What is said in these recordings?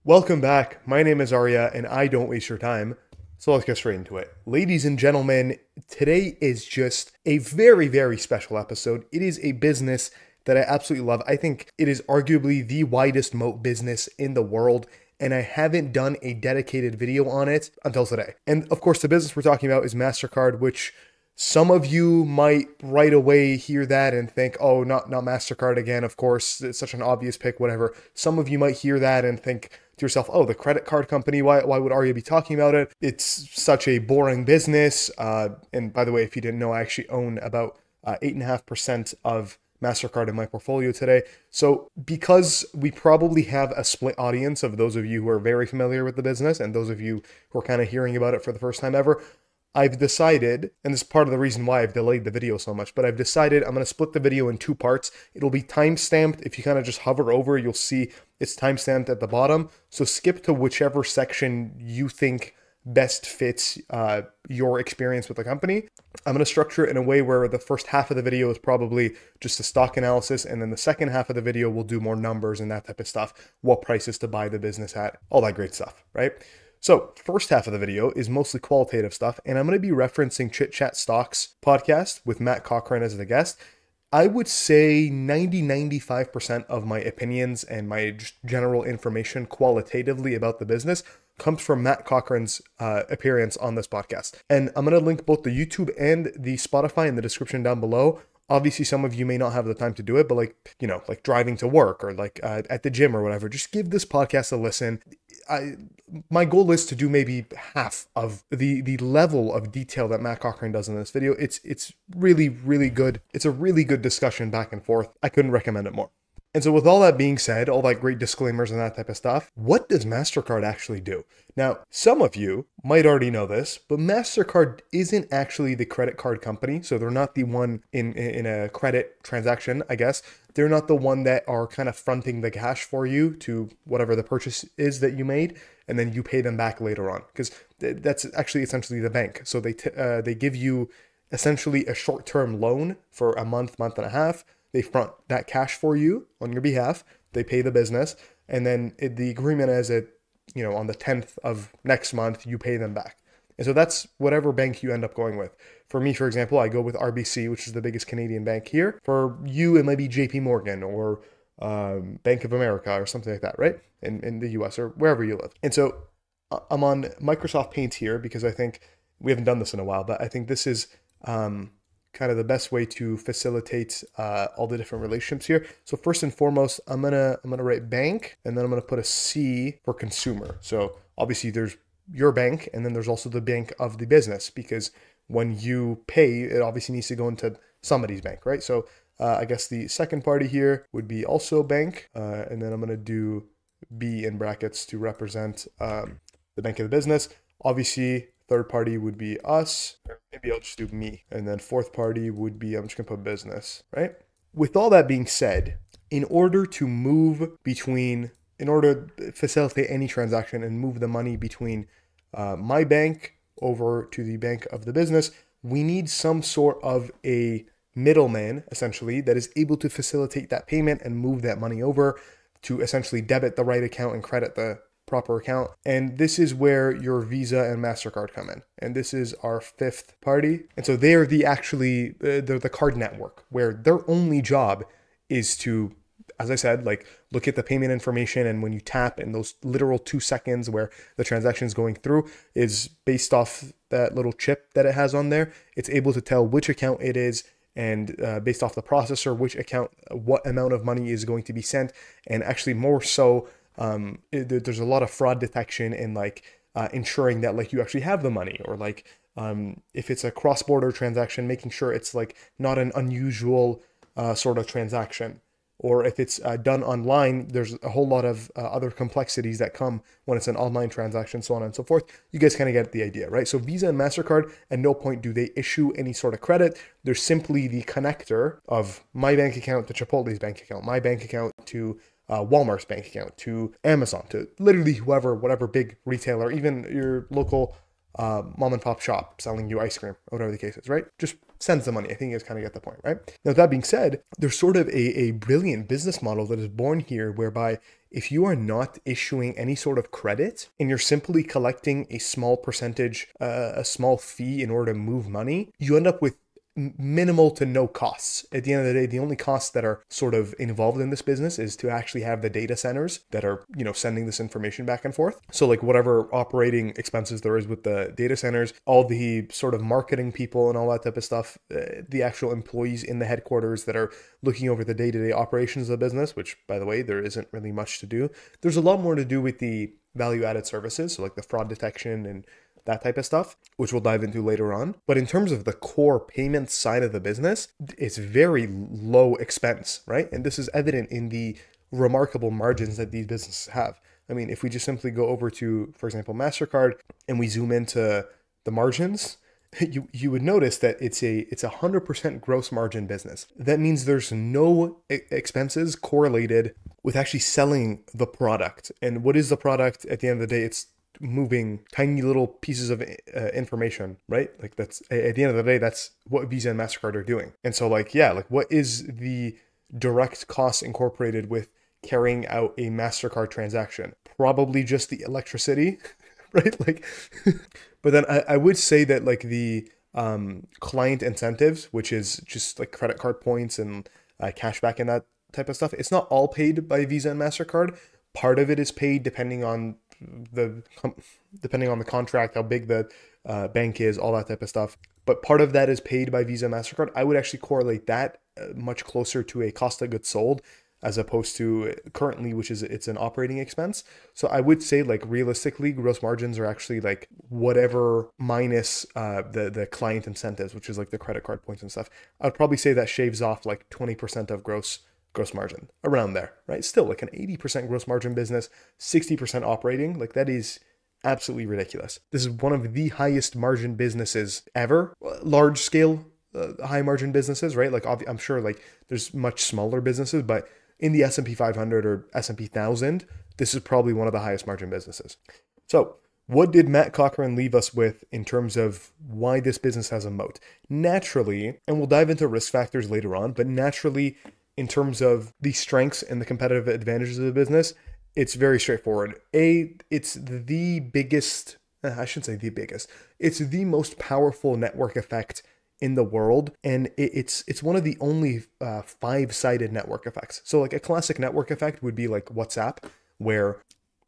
Welcome back. My name is Arya and I don't waste your time. So let's get straight into it. Ladies and gentlemen, today is just a very, very special episode. It is a business that I absolutely love. I think it is arguably the widest moat business in the world, and I haven't done a dedicated video on it until today. And of course, the business we're talking about is Mastercard, which some of you might right away hear that and think, oh, not Mastercard again. Of course, it's such an obvious pick, whatever. Some of you might hear that and think to yourself, oh, the credit card company, why would Arya be talking about it? It's such a boring business. And by the way, if you didn't know, I actually own about 8.5% of Mastercard in my portfolio today. So because we probably have a split audience of those of you who are very familiar with the business and those of you who are kind of hearing about it for the first time ever, I've decided, and this is part of the reason why I've delayed the video so much, but I've decided I'm going to split the video in two parts. It'll be timestamped. If you kind of just hover over, you'll see it's timestamped at the bottom. So skip to whichever section you think best fits your experience with the company. I'm going to structure it in a way where the first half of the video is probably just a stock analysis, and then the second half of the video will do more numbers and that type of stuff, what prices to buy the business at, all that great stuff, right? So first half of the video is mostly qualitative stuff, and I'm going to be referencing Chit Chat Stocks podcast with Matt Cochran as the guest. I would say 95% of my opinions and my just general information qualitatively about the business comes from Matt Cochran's appearance on this podcast. And I'm going to link both the YouTube and the Spotify in the description down below. Obviously, some of you may not have the time to do it, but like driving to work or at the gym or whatever, just give this podcast a listen. My goal is to do maybe half of the level of detail that Matt Cochran does in this video. It's really, really good. It's a really good discussion back and forth. I couldn't recommend it more. And so with all that being said, all that great disclaimers and that type of stuff, what does Mastercard actually do? Now, some of you might already know this, but Mastercard isn't actually the credit card company. So they're not the one in a credit transaction, I guess. They're not the one that are kind of fronting the cash for you to whatever the purchase is that you made, and then you pay them back later on. Because that's actually essentially the bank. So they give you essentially a short-term loan for a month and a half. They front that cash for you on your behalf. They pay the business, and then the agreement is that, on the 10th of next month, you pay them back. And so that's whatever bank you end up going with. For me, for example, I go with RBC, which is the biggest Canadian bank here. For you, it might be JP Morgan or Bank of America or something like that, right? In the US or wherever you live. And so I'm on Microsoft Paint here because I think we haven't done this in a while, but I think this is kind of the best way to facilitate all the different relationships here. So first and foremost, I'm gonna write bank, and then I'm gonna put a C for consumer. So obviously there's your bank, and then there's also the bank of the business, because when you pay, it obviously needs to go into somebody's bank, right? So I guess the second party here would be also bank, and then I'm gonna do B in brackets to represent the bank of the business. Obviously, third party would be us. Maybe I'll just do me. And then fourth party would be, I'm just gonna put business, right? With all that being said, in order to facilitate any transaction and move the money between my bank over to the bank of the business, we need some sort of a middleman, essentially, that is able to facilitate that payment and move that money over to essentially debit the right account and credit the proper account. And this is where your Visa and Mastercard come in. And this is our fifth party. And so they're they're the card network, where their only job is to, as I said, look at the payment information. And when you tap, in those literal 2 seconds where the transaction is going through, is based off that little chip that it has on there. It's able to tell which account it is, and based off the processor, which account, what amount of money is going to be sent. And actually more so, there's a lot of fraud detection in ensuring that you actually have the money, or if it's a cross-border transaction, making sure it's not an unusual sort of transaction. Or if it's done online, there's a whole lot of other complexities that come when it's an online transaction, so on and so forth. You guys kind of get the idea, right? So Visa and Mastercard, at no point do they issue any sort of credit. They're simply the connector of my bank account to Chipotle's bank account, my bank account to Walmart's bank account, to Amazon, to literally whatever big retailer, even your local mom and pop shop selling you ice cream, or whatever the case is, right? Just sends the money. I think you guys kind of get the point, right? Now, that being said, there's sort of a brilliant business model that is born here, whereby if you are not issuing any sort of credit and you're simply collecting a small percentage, a small fee in order to move money, you end up with minimal to no costs. At the end of the day, the only costs that are sort of involved in this business is to actually have the data centers that are, sending this information back and forth. So like whatever operating expenses there is with the data centers, all the sort of marketing people and all that type of stuff, the actual employees in the headquarters that are looking over the day-to-day operations of the business, which by the way, there isn't really much to do. There's a lot more to do with the value-added services, so like the fraud detection and that type of stuff, which we'll dive into later on. But in terms of the core payment side of the business, it's very low expense, right? And this is evident in the remarkable margins that these businesses have. I mean, if we just simply go over to, for example, Mastercard, and we zoom into the margins, you would notice that it's a 100% gross margin business. That means there's no expenses correlated with actually selling the product. And what is the product? At the end of the day, it's moving tiny little pieces of information, right? Like that's at the end of the day, that's what Visa and Mastercard are doing. And so what is the direct cost incorporated with carrying out a Mastercard transaction? Probably just the electricity, right? But then I would say that like the client incentives, which is just like credit card points and cashback and that type of stuff, it's not all paid by Visa and Mastercard. Part of it is paid depending on the contract, how big the bank is, all that type of stuff. But part of that is paid by Visa and Mastercard. I would actually correlate that much closer to a cost of goods sold as opposed to currently, which is it's an operating expense. So I would say like realistically, gross margins are actually like whatever minus the client incentives, which is like the credit card points and stuff. I'd probably say that shaves off like 20% of gross margin, around there, right? Still like an 80% gross margin business, 60% operating, like that is absolutely ridiculous. This is one of the highest margin businesses ever, large scale, high margin businesses, right? Like I'm sure like there's much smaller businesses, but in the S&P 500 or S&P 1000, this is probably one of the highest margin businesses. So what did Matt Cochran leave us with in terms of why this business has a moat? Naturally, and we'll dive into risk factors later on, but naturally, in terms of the strengths and the competitive advantages of the business, it's very straightforward. It's the biggest, I shouldn't say the biggest, it's the most powerful network effect in the world. And it's one of the only 5-sided network effects. So like a classic network effect would be like WhatsApp, where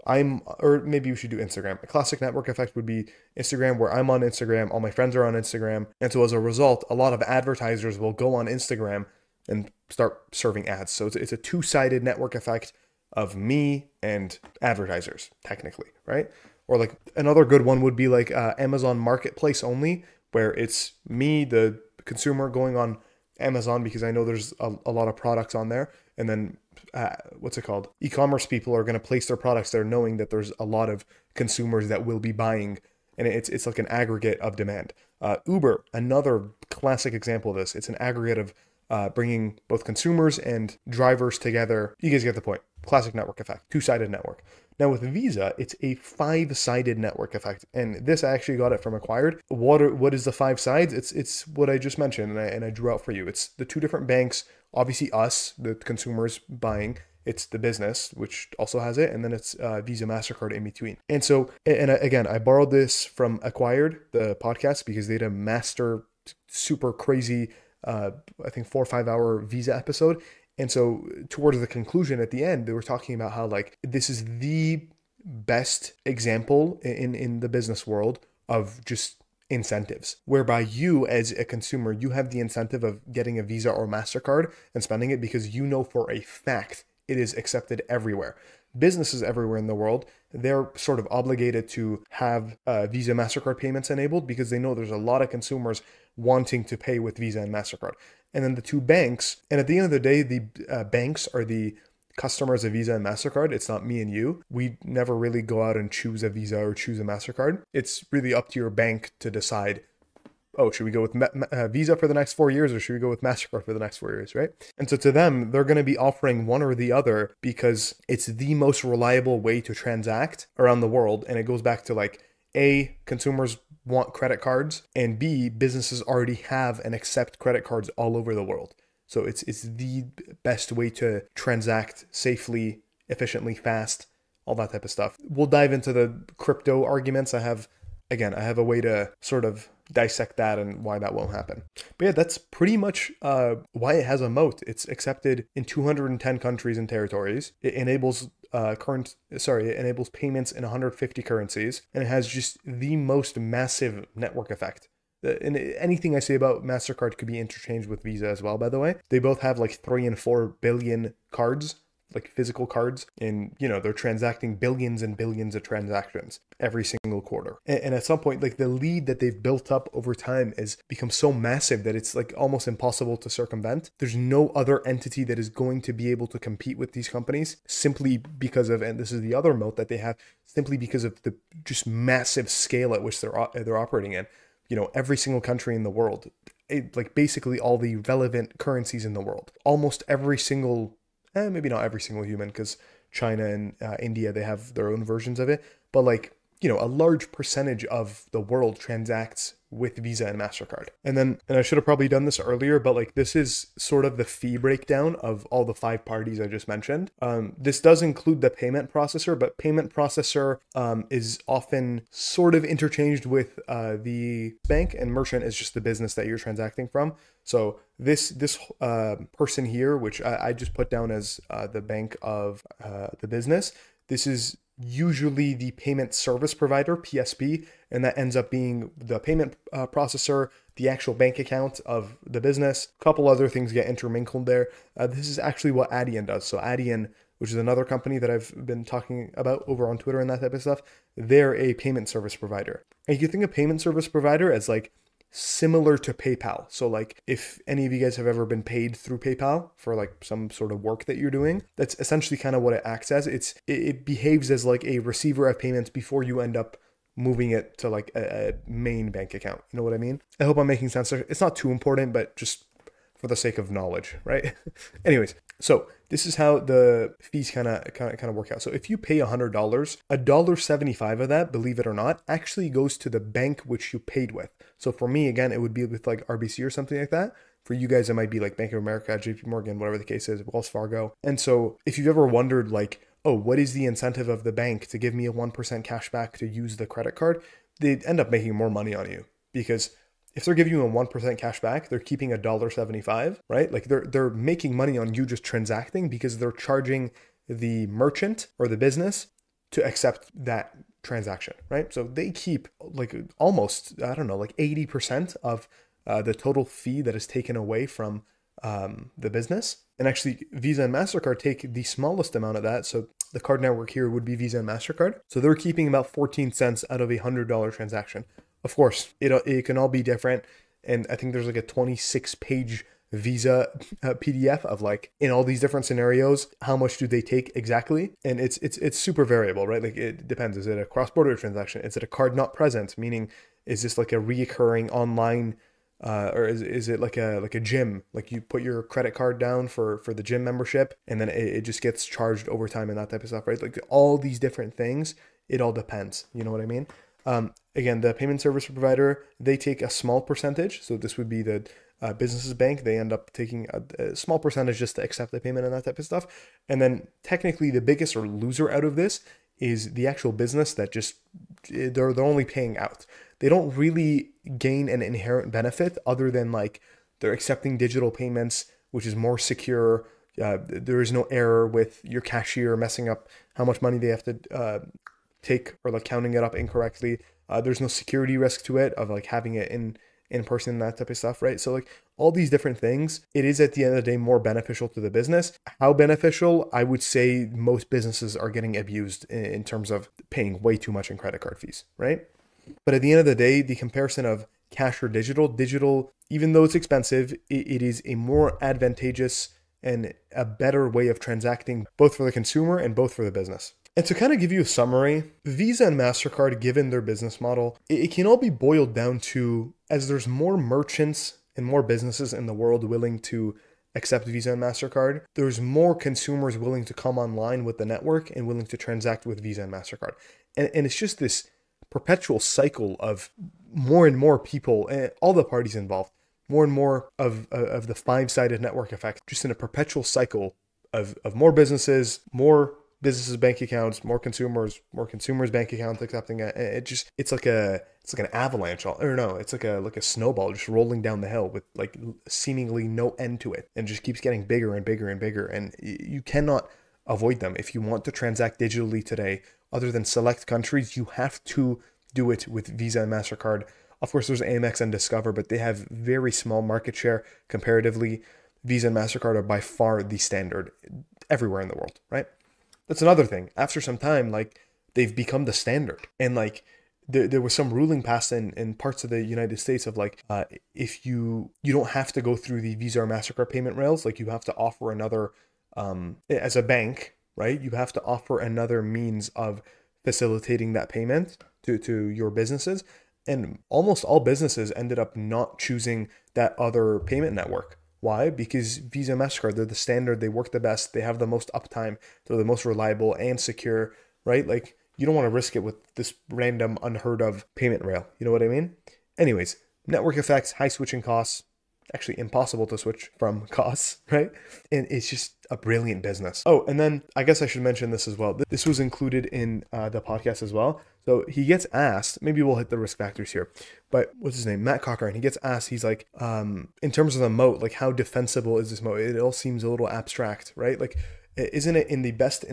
or maybe we should do Instagram. A classic network effect would be Instagram, where I'm on Instagram, all my friends are on Instagram. And so as a result, a lot of advertisers will go on Instagram and start serving ads. So it's a 2-sided network effect of me and advertisers, technically, right? Or like another good one would be like Amazon Marketplace only, where it's me, the consumer, going on Amazon because I know there's a lot of products on there. And then e-commerce people are going to place their products there knowing that there's a lot of consumers that will be buying. And it's like an aggregate of demand. Uber, another classic example of this. It's an aggregate of bringing both consumers and drivers together. You guys get the point. Classic network effect, 2-sided network. Now with Visa, it's a 5-sided network effect. And this, I actually got it from Acquired. What is the 5 sides? It's what I just mentioned, and I drew out for you. It's the 2 different banks, obviously us, the consumers buying. It's the business, which also has it. And then it's Visa, MasterCard in between. And so, and again, I borrowed this from Acquired, the podcast, because they had a super crazy I think 4 or 5 hour Visa episode. And so towards the conclusion at the end, they were talking about how like this is the best example in the business world of just incentives, whereby you as a consumer, you have the incentive of getting a Visa or MasterCard and spending it because you know for a fact it is accepted everywhere. Businesses everywhere in the world, they're sort of obligated to have Visa, MasterCard payments enabled because they know there's a lot of consumers wanting to pay with Visa and MasterCard. And then the 2 banks, and at the end of the day, the banks are the customers of Visa and MasterCard. It's not me and you. We never really go out and choose a Visa or choose a MasterCard. It's really up to your bank to decide, oh, should we go with Visa for the next 4 years or should we go with MasterCard for the next 4 years, right? And so to them, they're going to be offering one or the other because it's the most reliable way to transact around the world. And it goes back to like, A, consumers want credit cards, and B, businesses already have and accept credit cards all over the world. So it's the best way to transact safely efficiently, fast, all that type of stuff. We'll dive into the crypto arguments. I have a way to sort of dissect that and why that won't happen. But yeah, that's pretty much why it has a moat. It's accepted in 210 countries and territories. It enables it enables payments in 150 currencies, and it has just the most massive network effect. And anything I say about Mastercard could be interchanged with Visa as well, by the way. They both have like 3 and 4 billion cards, like physical cards, and they're transacting billions and billions of transactions every single quarter. And at some point, like, the lead that they've built up over time has become so massive that it's like almost impossible to circumvent. There's no other entity that is going to be able to compete with these companies simply because of, and this is the other moat that they have, simply because of the just massive scale at which they're operating in. Every single country in the world, like basically all the relevant currencies in the world, almost every single, maybe not every single human, because China and India, they have their own versions of it, but like, a large percentage of the world transacts with Visa and Mastercard. And I should have probably done this earlier, but like, this is sort of the fee breakdown of all the 5 parties I just mentioned. This does include the payment processor, but payment processor is often sort of interchanged with the bank, and merchant is just the business that you're transacting from. So this person here, which I just put down as the bank of the business, this is usually the payment service provider, PSP, and that ends up being the payment processor, the actual bank account of the business. A couple other things get intermingled there. This is actually what Adyen does. So Adyen, which is another company that I've been talking about over on Twitter and that type of stuff, they're a payment service provider. And you can think of payment service provider as like similar to PayPal. So like, if any of you guys have ever been paid through PayPal for like some sort of work that you're doing, that's essentially kind of what it acts as. It behaves as like a receiver of payments before you end up moving it to like a main bank account. You know what I mean? I hope I'm making sense. It's not too important, but just for the sake of knowledge, right? Anyways, so this is how the fees kind of work out. So if you pay $100, $1.75 of that, believe it or not, actually goes to the bank which you paid with. So for me, again, it would be with like RBC or something like that. For you guys, it might be like Bank of America, JP Morgan, whatever the case is, Wells Fargo. And so if you've ever wondered like, oh, what is the incentive of the bank to give me a 1% cash back to use the credit card? They end up making more money on you, because if they're giving you a 1% cash back, they're keeping $1.75, right? Like they're making money on you just transacting, because they're charging the merchant or the business to accept that transaction, right? So they keep like almost, I don't know, like 80% of the total fee that is taken away from the business. And actually, Visa and Mastercard take the smallest amount of that. So the card network here would be Visa and Mastercard. So they're keeping about 14 cents out of a $100 transaction. Of course, it can all be different. And I think there's like a 26-page Visa PDF of like, in all these different scenarios, how much do they take exactly? And it's super variable, right? Like, it depends. Is it a cross-border transaction? Is it a card not present? Meaning, is this like a reoccurring online, or is it like a gym? Like, you put your credit card down for the gym membership, and then it just gets charged over time and that type of stuff, right? Like, all these different things, it all depends. You know what I mean? Again, the payment service provider, they take a small percentage. So this would be the business's bank. They end up taking a small percentage just to accept the payment and that type of stuff. And then technically the biggest or loser out of this is the actual business that just, they're only paying out. They don't really gain an inherent benefit other than like they're accepting digital payments, which is more secure. There is no error with your cashier messing up how much money they have to take, or like counting it up incorrectly. There's no security risk to it of like having it in person and that type of stuff, right? So like all these different things, it is at the end of the day more beneficial to the business. How beneficial? I would say most businesses are getting abused in terms of paying way too much in credit card fees, right? But at the end of the day, the comparison of cash or digital, even though it's expensive, it is a more advantageous and a better way of transacting, both for the consumer and both for the business. And to kind of give you a summary, Visa and Mastercard, given their business model, it can all be boiled down to, as there's more merchants and more businesses in the world willing to accept Visa and Mastercard, there's more consumers willing to come online with the network and willing to transact with Visa and Mastercard. And it's just this perpetual cycle of more and more people, and all the parties involved, more and more of the five-sided network effect, just in a perpetual cycle of more businesses, more businesses' bank accounts, more consumers' bank accounts accepting it. It's like an avalanche, or no, it's like a snowball just rolling down the hill with like seemingly no end to it, and just keeps getting bigger and bigger and bigger. And you cannot avoid them. If you want to transact digitally today, other than select countries, you have to do it with Visa and Mastercard. Of course, there's Amex and Discover, but they have very small market share comparatively. Visa and Mastercard are by far the standard everywhere in the world, right? That's another thing. After some time, like, they've become the standard. And like there was some ruling passed in parts of the United States of like, if you don't have to go through the Visa or Mastercard payment rails, like you have to offer another, as a bank, right? You have to offer another means of facilitating that payment to your businesses. And almost all businesses ended up not choosing that other payment network. Why? Because Visa and Mastercard, they're the standard, they work the best, they have the most uptime, they're the most reliable and secure, right? Like, you don't want to risk it with this random unheard of payment rail. You know what I mean? Anyways, network effects, high switching costs, actually impossible to switch from costs, right? And it's just a brilliant business. Oh, and then I guess I should mention this as well. This was included in the podcast as well. So he gets asked, maybe we'll hit the risk factors here, but what's his name? Matt Cochran. He gets asked, he's like, in terms of the moat, like how defensible is this moat? It all seems a little abstract, right? Like, isn't it in the best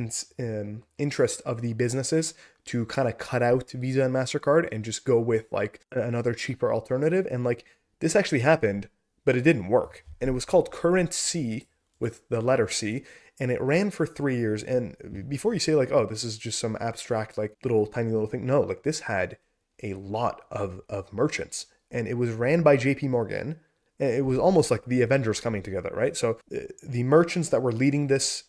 interest of the businesses to kind of cut out Visa and MasterCard and just go with like another cheaper alternative? And like, this actually happened, but it didn't work. And it was called Current C with the letter C. And it ran for 3 years. And before you say like, oh, this is just some abstract, like tiny little thing. No, like this had a lot of merchants, and it was ran by JP Morgan. It was almost like the Avengers coming together, right? So the merchants that were leading this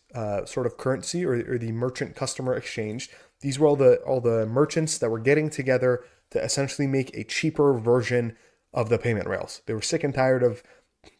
sort of currency or the merchant customer exchange, these were all the merchants that were getting together to essentially make a cheaper version of the payment rails. They were sick and tired of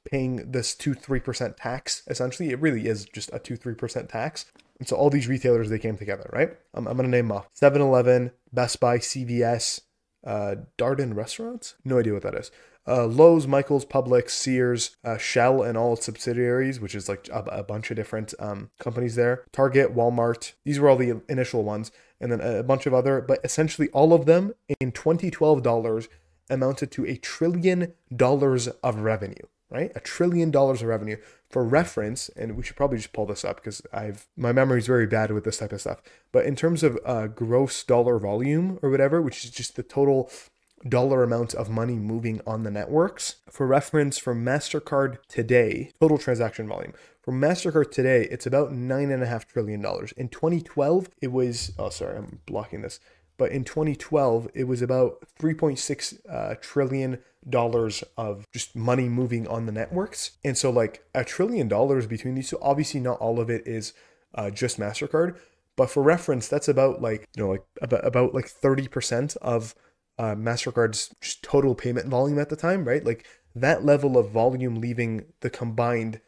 paying this 2-3% tax. Essentially, it really is just a 2-3% tax. And so all these retailers, they came together, right? I'm going to name off 7-Eleven, Best Buy, CVS, Darden Restaurants? No idea what that is. Lowe's, Michaels, Publix, Sears, Shell and all its subsidiaries, which is like a bunch of different companies there. Target, Walmart. These were all the initial ones. And then a bunch of other, but essentially all of them in 2012 dollars amounted to $1 trillion of revenue. Right? $1 trillion of revenue. For reference, and we should probably just pull this up because my memory is very bad with this type of stuff. But in terms of gross dollar volume or whatever, which is just the total dollar amount of money moving on the networks. For reference, for Mastercard today, total transaction volume. For Mastercard today, it's about $9.5 trillion. In 2012, it was, oh, sorry, I'm blocking this. But in 2012, it was about $3.6 trillion of just money moving on the networks. And so like $1 trillion between these two, obviously not all of it is just MasterCard. But for reference, that's about like, about like 30% of MasterCard's just total payment volume at the time, right? Like that level of volume leaving the combined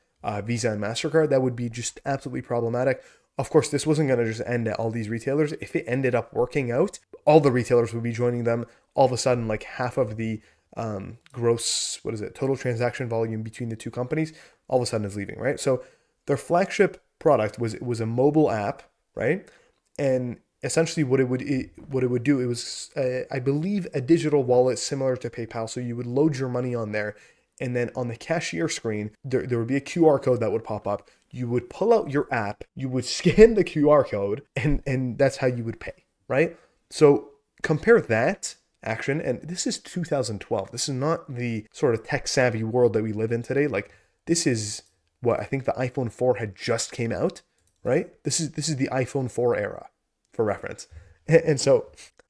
Visa and MasterCard, that would be just absolutely problematic. Of course, this wasn't going to just end at all these retailers. If it ended up working out, all the retailers would be joining them. All of a sudden, like half of the gross, total transaction volume between the two companies, all of a sudden is leaving, right? So their flagship product was a mobile app, right? And essentially what it would do, it was, I believe, a digital wallet similar to PayPal. So you would load your money on there, and then on the cashier screen, there would be a QR code that would pop up. You would pull out your app, you would scan the QR code, and that's how you would pay, right? So compare that action, and this is 2012. This is not the sort of tech-savvy world that we live in today. Like, this is what I think the iPhone 4 had just came out, right? This is the iPhone 4 era, for reference. And so,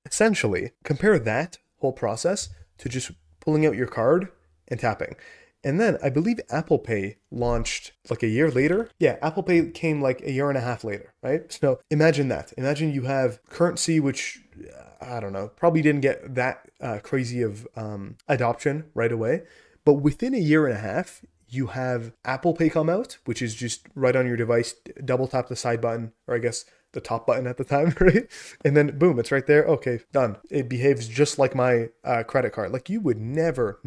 essentially, compare that whole process to just pulling out your card and tapping. And then I believe Apple Pay launched like a year later. Yeah, Apple Pay came like a year and a half later, right? So imagine that. Imagine you have currency, which I don't know, probably didn't get that crazy of adoption right away. But within a year and a half, you have Apple Pay come out, which is just right on your device, double tap the side button, or I guess the top button at the time, right? And then boom, it's right there. Okay, done. It behaves just like my credit card. Like, you would never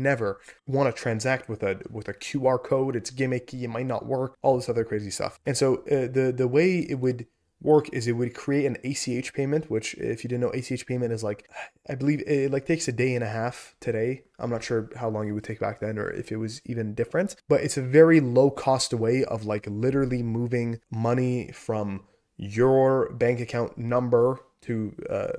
want to transact with a QR code. It's gimmicky. It might not work. All this other crazy stuff. And so the way it would work is it would create an ACH payment, which if you didn't know, ACH payment is like, I believe it like takes a day and a half today. I'm not sure how long it would take back then or if it was even different, but it's a very low cost way of like literally moving money from your bank account number to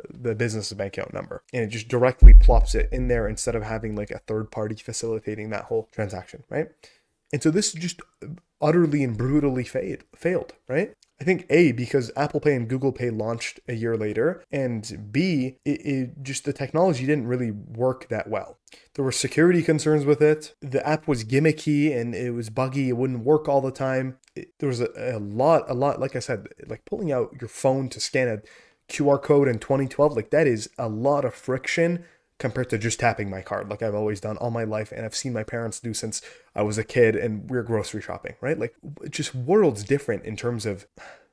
the business bank account number, and it just directly plops it in there instead of having like a third party facilitating that whole transaction, right? And so this just utterly and brutally failed, right? I think A, because Apple Pay and Google Pay launched a year later, and B, it just the technology didn't really work that well. There were security concerns with it. The app was gimmicky and it was buggy. It wouldn't work all the time. There was a lot, like I said, like pulling out your phone to scan a QR code in 2012, like that is a lot of friction compared to just tapping my card like I've always done all my life and I've seen my parents do since I was a kid and we're grocery shopping, right? Like just worlds different in terms of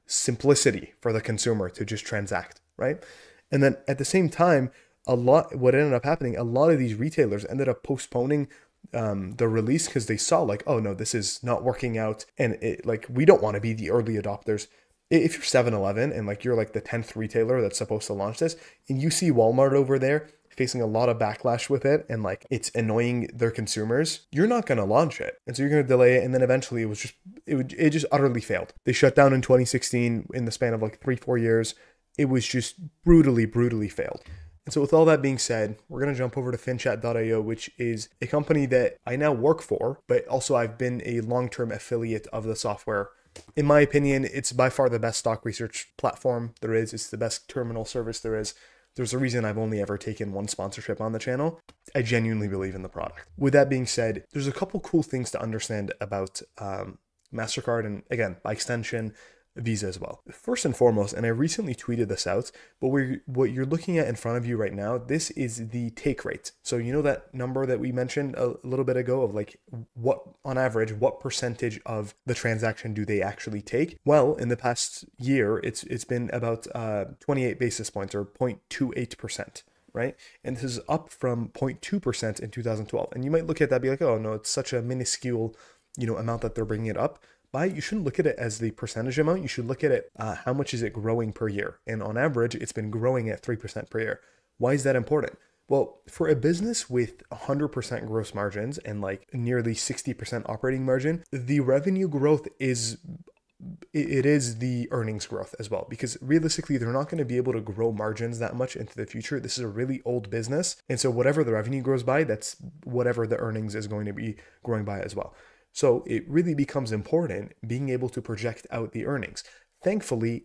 simplicity for the consumer to just transact, right? And then at the same time, what ended up happening, a lot of these retailers ended up postponing the release because they saw like, oh no, this is not working out. And it like, we don't want to be the early adopters. If you're 7-Eleven and like you're like the 10th retailer that's supposed to launch this and you see Walmart over there facing a lot of backlash with it and like it's annoying their consumers, you're not going to launch it. And so you're going to delay it. And then eventually it just utterly failed. They shut down in 2016 in the span of like 3-4 years. It was just brutally failed. And so with all that being said, we're going to jump over to finchat.io, which is a company that I now work for, but also I've been a long-term affiliate of the software. In my opinion, it's by far the best stock research platform there is. It's the best terminal service there is. There's a reason I've only ever taken one sponsorship on the channel. I genuinely believe in the product. With that being said, there's a couple cool things to understand about Mastercard and, again, by extension, Visa as well. First and foremost, and I recently tweeted this out, but what you're looking at in front of you right now, this is the take rate. So you know that number that we mentioned a little bit ago of like what, on average, what percentage of the transaction do they actually take? Well, in the past year, it's been about 28 basis points or 0.28%. Right? And this is up from 0.2% in 2012. And you might look at that and be like, oh no, it's such a minuscule, amount that they're bringing it up. But you shouldn't look at it as the percentage amount. You should look at it, how much is it growing per year? And on average, it's been growing at 3% per year. Why is that important? Well, for a business with 100% gross margins and like nearly 60% operating margin, the revenue growth is the earnings growth as well, because realistically, they're not going to be able to grow margins that much into the future. This is a really old business. And so whatever the revenue grows by, that's whatever the earnings is going to be growing by as well. So it really becomes important being able to project out the earnings. Thankfully,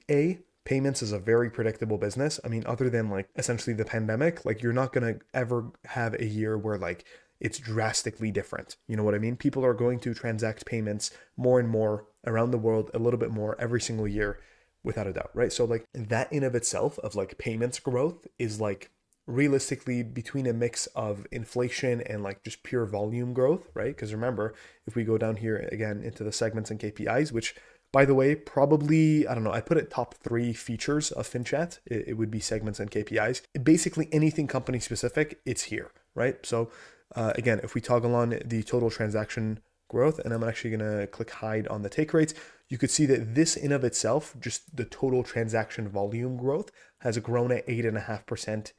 payments is a very predictable business. I mean, other than like essentially the pandemic, like you're not going to ever have a year where like it's drastically different. You know what I mean? People are going to transact payments more and more around the world, a little bit more every single year, without a doubt, right? So like that in of itself of like payments growth is like realistically between a mix of inflation and like just pure volume growth, right? Because remember, if we go down here again into the segments and KPIs, which by the way, probably, I don't know, I put it top 3 features of FinChat. It would be segments and KPIs. Basically anything company specific, it's here, right? So again, if we toggle on the total transaction growth, and I'm actually going to click hide on the take rates, you could see that this in of itself, just the total transaction volume growth has grown at 8.5%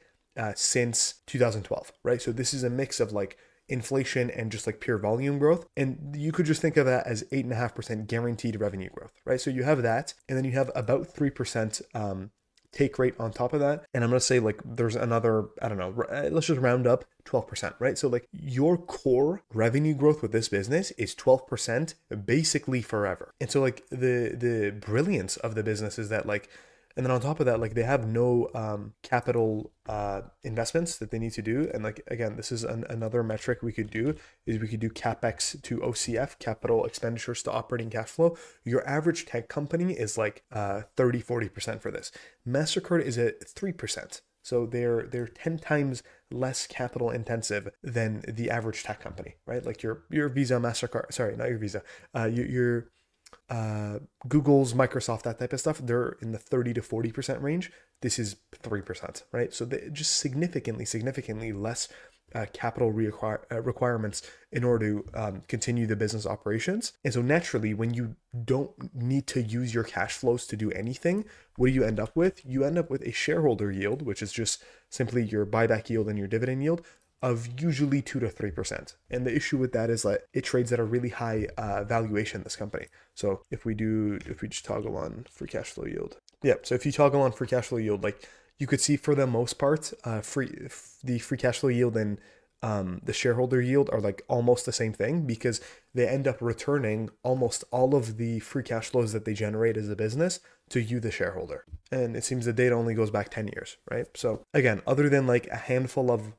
since 2012, right? So this is a mix of like inflation and just like pure volume growth. And you could just think of that as 8.5% guaranteed revenue growth, right? So you have that, and then you have about 3% take rate on top of that. And I'm going to say like there's another, I don't know, let's just round up 12%, right? So like your core revenue growth with this business is 12% basically forever. And so like the brilliance of the business is that like, and then on top of that, like they have no capital investments that they need to do. And like, again, this is another metric we could do is we could do CapEx to OCF, capital expenditures to operating cash flow. Your average tech company is like 30-40% for this. Mastercard is at 3%. So they're 10 times less capital intensive than the average tech company, right? Like your Visa, Mastercard, sorry, not your Visa, your Google's, Microsoft, that type of stuff, they're in the 30 to 40% range. This is 3%, right? So they just significantly less capital requirements in order to continue the business operations. And so naturally, when you don't need to use your cash flows to do anything, what do you end up with? You end up with a shareholder yield, which is just simply your buyback yield and your dividend yield, of usually 2 to 3%. And the issue with that is that it trades at a really high valuation, this company. So if we just toggle on free cash flow yield. Yeah, so if you toggle on free cash flow yield, like you could see for the most part, the free cash flow yield and the shareholder yield are like almost the same thing, because they end up returning almost all of the free cash flows that they generate as a business to you, the shareholder. And it seems the data only goes back 10 years, right? So again, other than like a handful of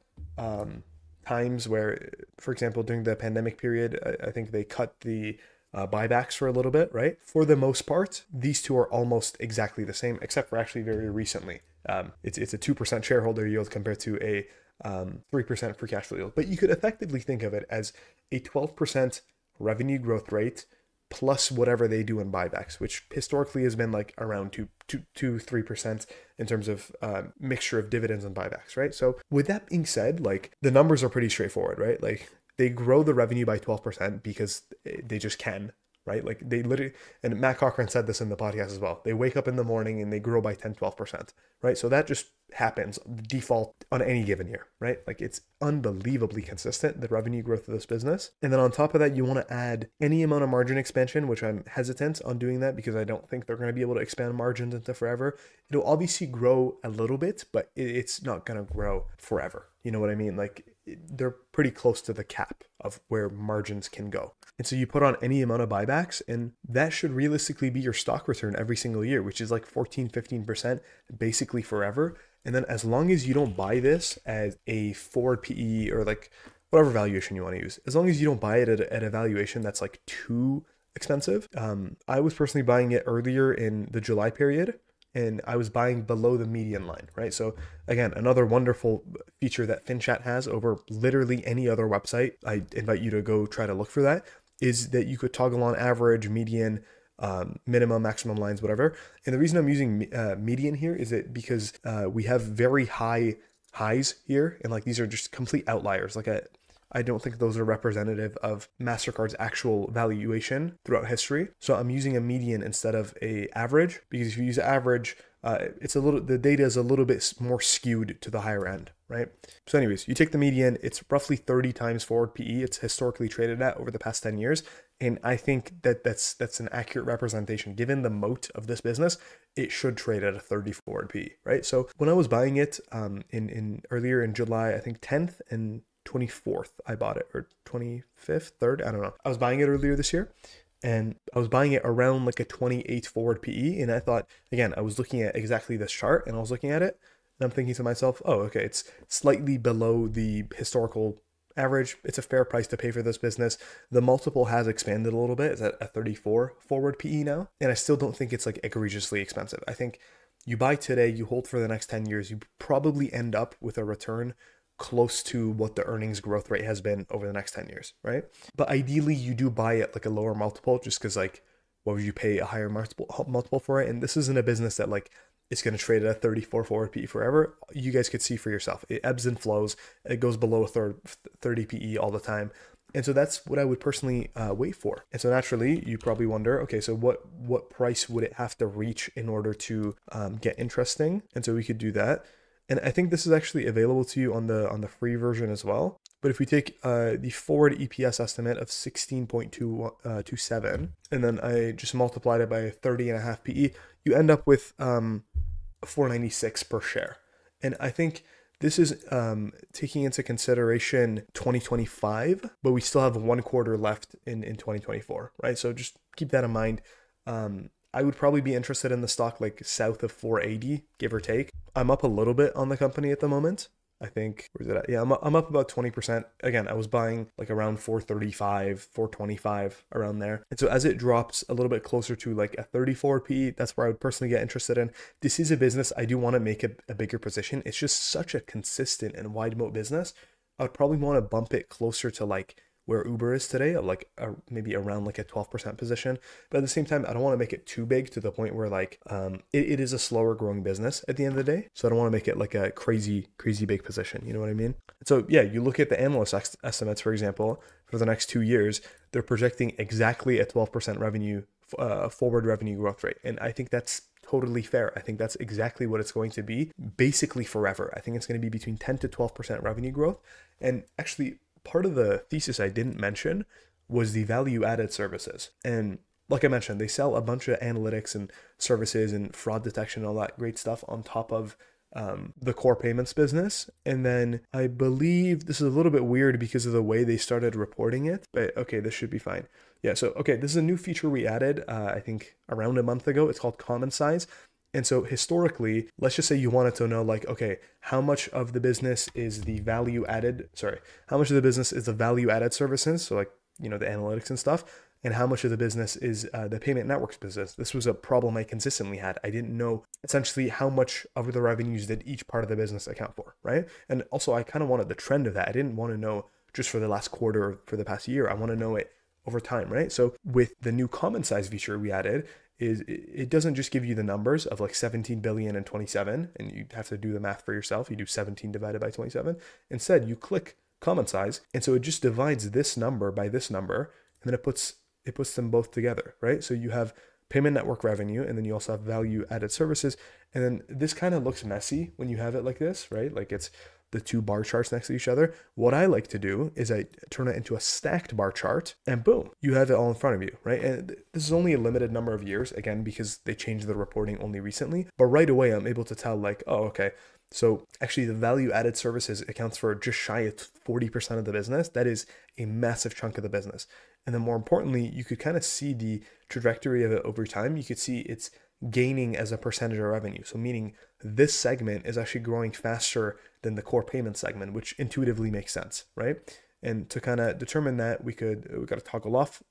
times where, for example, during the pandemic period, I think they cut the buybacks for a little bit, right? For the most part, these two are almost exactly the same, except for actually very recently. It's a 2% shareholder yield compared to a 3% free cash flow yield. But you could effectively think of it as a 12% revenue growth rate plus whatever they do in buybacks, which historically has been like around 3% in terms of mixture of dividends and buybacks, right? So with that being said, like the numbers are pretty straightforward, right? Like they grow the revenue by 12% because they just can, right? Like they literally, and Matt Cochran said this in the podcast as well, they wake up in the morning and they grow by 10-12%, right? So that just happens default on any given year, right? Like it's unbelievably consistent, the revenue growth of this business. And then on top of that, you want to add any amount of margin expansion, which I'm hesitant on doing that because I don't think they're going to be able to expand margins into forever. It'll obviously grow a little bit, but it's not going to grow forever. You know what I mean? Like they're pretty close to the cap of where margins can go. And so you put on any amount of buybacks and that should realistically be your stock return every single year, which is like 14-15% basically forever. And then as long as you don't buy this as a forward PE or like whatever valuation you want to use, as long as you don't buy it at a valuation that's like too expensive. I was personally buying it earlier in the July period, and I was buying below the median line, right? So again, another wonderful feature that FinChat has over literally any other website, I invite you to go try to look for that, is that you could toggle on average, median, minimum, maximum lines, whatever. And the reason I'm using median here is that because we have very high highs here, and like these are just complete outliers. Like I don't think those are representative of Mastercard's actual valuation throughout history. So I'm using a median instead of a average, because if you use average, the data is a little bit more skewed to the higher end, right? So anyways, you take the median, it's roughly 30 times forward PE. It's historically traded at over the past 10 years. And I think that that's an accurate representation. Given the moat of this business, it should trade at a 30 forward PE, right? So when I was buying it in earlier in July, I think 10th and 24th, I bought it, or 25th, 3rd, I don't know. I was buying it earlier this year, and I was buying it around like a 28 forward PE. And I thought, again, I was looking at exactly this chart, and I was looking at it, and I'm thinking to myself, oh, okay, it's slightly below the historical average. It's a fair price to pay for this business. The multiple has expanded a little bit. It's at a 34 forward PE now. And I still don't think it's like egregiously expensive. I think you buy today, you hold for the next 10 years, you probably end up with a return close to what the earnings growth rate has been over the next 10 years, right? But ideally you do buy it like a lower multiple, just because like, what would you pay a higher multiple for it? And this isn't a business that like, it's going to trade at a 34 forward PE forever. You guys could see for yourself. It ebbs and flows. It goes below a 30 PE all the time. And so that's what I would personally wait for. And so naturally, you probably wonder, okay, so what price would it have to reach in order to get interesting? And so we could do that. And I think this is actually available to you on the free version as well. But if we take the forward EPS estimate of 16.27, and then I just multiplied it by 30.5 PE, you end up with 496 per share. And I think this is taking into consideration 2025, but we still have 1 quarter left in 2024, right? So just keep that in mind. I would probably be interested in the stock like south of 480, give or take. I'm up a little bit on the company at the moment. I think, where's it at? Yeah, I'm up about 20%. Again, I was buying like around 435, 425, around there. And so as it drops a little bit closer to like a 34 PE, that's where I would personally get interested in. This is a business I do want to make a bigger position. It's just such a consistent and wide moat business. I would probably want to bump it closer to like where Uber is today, of like maybe around like a 12% position. But at the same time, I don't want to make it too big to the point where like it is a slower growing business at the end of the day. So I don't want to make it like a crazy big position. You know what I mean? So yeah, you look at the analyst estimates, for example, for the next 2 years, they're projecting exactly a 12% revenue forward revenue growth rate. And I think that's totally fair. I think that's exactly what it's going to be basically forever. I think it's going to be between 10 to 12% revenue growth. And actually, part of the thesis I didn't mention was the value added services. And like I mentioned, they sell a bunch of analytics and services and fraud detection, all that great stuff on top of the core payments business. And then I believe this is a little bit weird because of the way they started reporting it, but okay, this should be fine. Yeah, so okay, this is a new feature we added, I think around a month ago. It's called common size. And so historically, let's just say you wanted to know like, okay, how much of the business is the value added services? So like, the analytics and stuff. And how much of the business is the payment networks business. This was a problem I consistently had. I didn't know essentially how much of the revenues did each part of the business account for, right? And also I kind of wanted the trend of that. I didn't want to know just for the last quarter or for the past year. I want to know it over time, right? So with the new common size feature we added, is it doesn't just give you the numbers of like 17 billion and 27, and you have to do the math for yourself. You do 17 divided by 27. Instead, you click common size, and so it just divides this number by this number, and then it puts them both together, right? So you have payment network revenue, and then you also have value added services. And then this kind of looks messy when you have it like this, right? Like it's the two bar charts next to each other. What I like to do is I turn it into a stacked bar chart, and boom, you have it all in front of you, right? And this is only a limited number of years, again, because they changed the reporting only recently. But right away, I'm able to tell like, oh, okay, so actually the value added services accounts for just shy of 40% of the business. That is a massive chunk of the business. And then more importantly, you could kind of see the trajectory of it over time. You could see it's gaining as a percentage of revenue. So meaning this segment is actually growing faster than the core payment segment, which intuitively makes sense, right? And to kind of determine that, we got to toggle off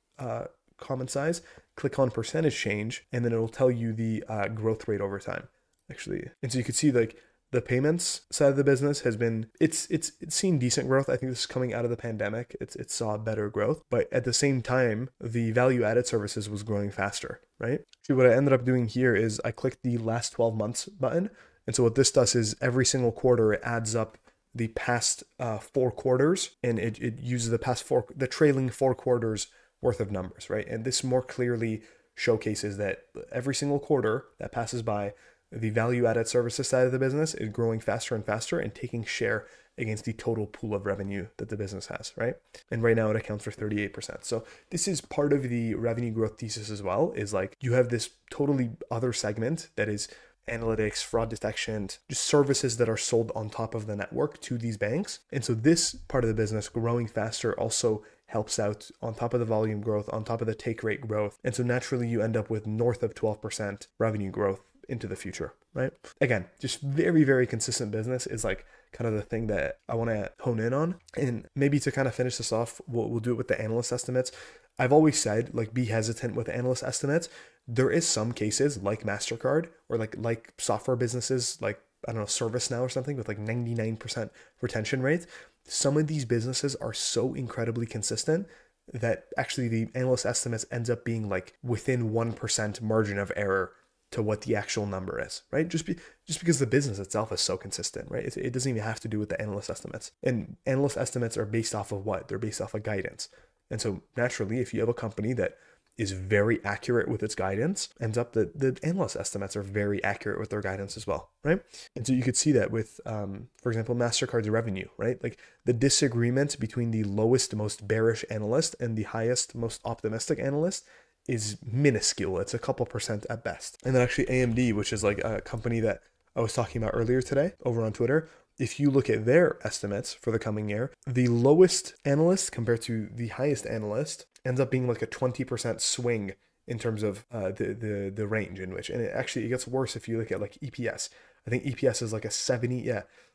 common size, click on percentage change, and then it'll tell you the growth rate over time, actually. And so you could see like the payments side of the business has been, it's seen decent growth. I think this is coming out of the pandemic. It saw better growth, but at the same time, the value added services was growing faster, right? See, what I ended up doing here is I clicked the last 12 months button. And so what this does is every single quarter, it adds up the past 4 quarters, and it uses the trailing 4 quarters worth of numbers, right? And this more clearly showcases that every single quarter that passes by, the value-added services side of the business is growing faster and faster and taking share against the total pool of revenue that the business has, right? And right now it accounts for 38%. So this is part of the revenue growth thesis as well, is like you have this totally other segment that is analytics, fraud detection, just services that are sold on top of the network to these banks. And so this part of the business growing faster also helps out on top of the volume growth, on top of the take rate growth. And so naturally you end up with north of 12% revenue growth into the future, right? Again, just very, very consistent business is like kind of the thing that I want to hone in on. And maybe to kind of finish this off, we'll do it with the analyst estimates. I've always said, like, be hesitant with analyst estimates. There is some cases like Mastercard or like software businesses, like, I don't know, ServiceNow or something with like 99% retention rates. Some of these businesses are so incredibly consistent that actually the analyst estimates ends up being like within 1% margin of error to what the actual number is, right? Just because the business itself is so consistent, right? It doesn't even have to do with the analyst estimates. And analyst estimates are based off of what? They're based off of guidance. And so naturally, if you have a company that is very accurate with its guidance, ends up that the analyst estimates are very accurate with their guidance as well, right? And so you could see that with, for example, Mastercard's revenue, right? Like the disagreement between the lowest, most bearish analyst and the highest, most optimistic analyst is minuscule. It's a couple percent at best. And then actually AMD, which is like a company that I was talking about earlier today over on Twitter, if you look at their estimates for the coming year, the lowest analyst compared to the highest analyst ends up being like a 20% swing in terms of the range in which, and it gets worse if you look at like EPS. I think EPS is like a 70,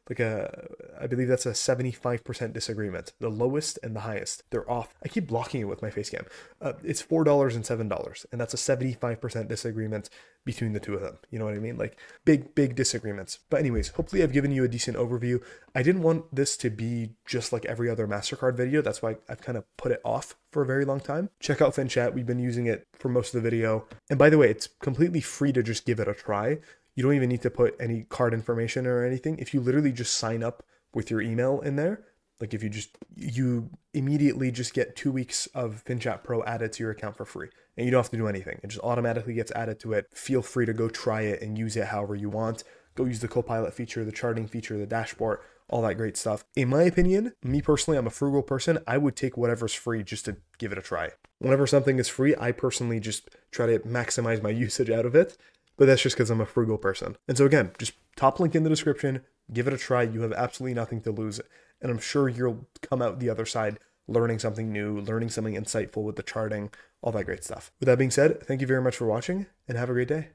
I believe that's a 75% disagreement. The lowest and the highest, they're off. I keep blocking it with my face cam. It's $4 and $7, and that's a 75% disagreement between the two of them. You know what I mean? Like big disagreements. But anyways, hopefully I've given you a decent overview. I didn't want this to be just like every other Mastercard video. That's why I've kind of put it off for a very long time. Check out FinChat. We've been using it for most of the video. And by the way, it's completely free to just give it a try. You don't even need to put any card information or anything. If you literally just sign up with your email in there, like if you immediately just get 2 weeks of FinChat Pro added to your account for free, and you don't have to do anything. It just automatically gets added to it. Feel free to go try it and use it however you want. Go use the Copilot feature, the charting feature, the dashboard, all that great stuff. In my opinion, me personally, I'm a frugal person. I would take whatever's free just to give it a try. Whenever something is free, I personally just try to maximize my usage out of it. But that's just because I'm a frugal person. And so again, just top link in the description, give it a try. You have absolutely nothing to lose. And I'm sure you'll come out the other side learning something new, learning something insightful with the charting, all that great stuff. With that being said, thank you very much for watching and have a great day.